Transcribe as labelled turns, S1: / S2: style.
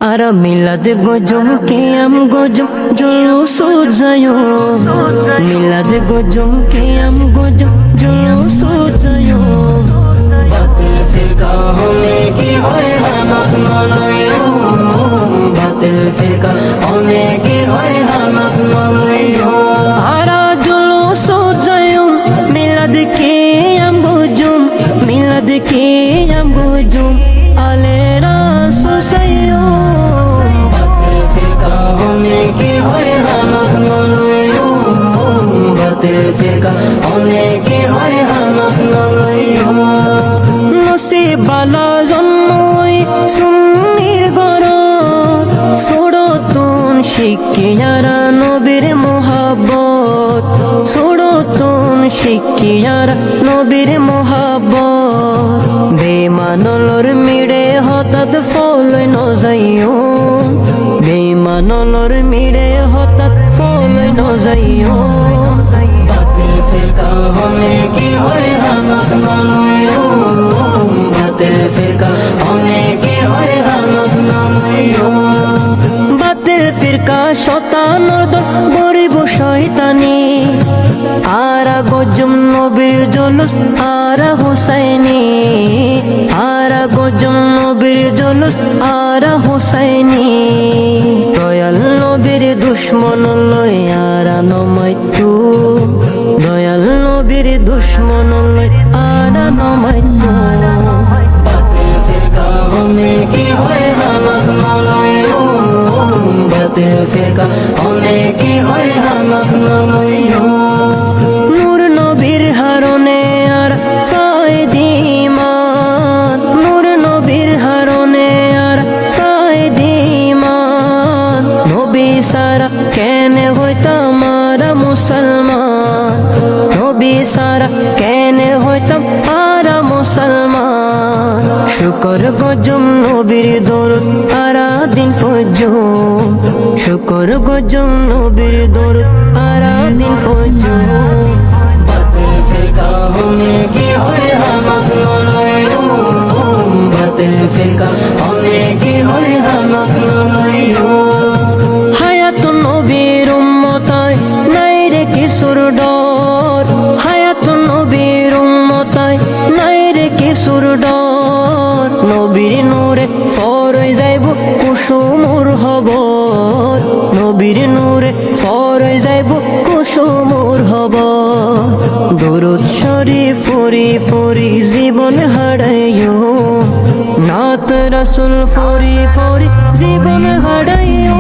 S1: Ara milad gojum qiyam gojum julus jayo milad gojum qiyam gojum julus jayo batil firqa hone ki hoy hamak nalayo batil firqa hone ki hoy hamak nalayo ara julus jayo milad qiyam gojum milad qiyam gojum alera susayo फिरका होने की होय हामक नलयो नसीब बाला जन्मई सुन्निर गरत सुरतुन शिकियारा नबीर मोहब्बत सुरतुन शिकियारा नबीर मोहब्बत बेमानलर midday हठाৎ फलय न जाइयो बेमानलर midday हठाৎ फलय न जाइयो फिरका होने की होय हामक नलयो बातिल फिरका होने की होय हामक नलयो बातिल फिरका शैतानर दल गरीब शयतानी आरा गजुम नबीर जुलूस आरा हुसैनी आरा गजुम नबीर जुलूस आरा हुसैनी दयाल नबीर दुश्मन लय आरा नमाइतु दयाल नबीर दुश्मन लय आरा नमाइतु बातिल फिरका होने की होय हामक नलयो बातिल फिरका होने की होय हामक नलयो नूर नबीर हारने आर फायदीमान नूर नबीर हारने आर फायदीमान नबी सारा केने हইতাম आरा मुसलमान नबी सारा केने हইতাম आरा मुसलमान शुक्र गजुम नबीर दरुद आरा दिन फजूम शुक्र गजुम नबीर दरुद आरा दिन फजूम बातिल फिरका होने की होय हामक नलयो बातिल फिरका होने की होय हामक नलयो हायात नबीर उम्मताय নাই রে কিসুর ডর হায়াত নবীর উম্মতায় নাই রে কিসুর ডর নবীর নূরে ফরই যাইব কুসুমুর হবর নবীর নূরে ফরই যাইব কুসুমুর হবর দরুদ শরীফ ফরি ফরি জীবন হারাইও নাত রাসূল ফরি ফরি জীবন হারাইও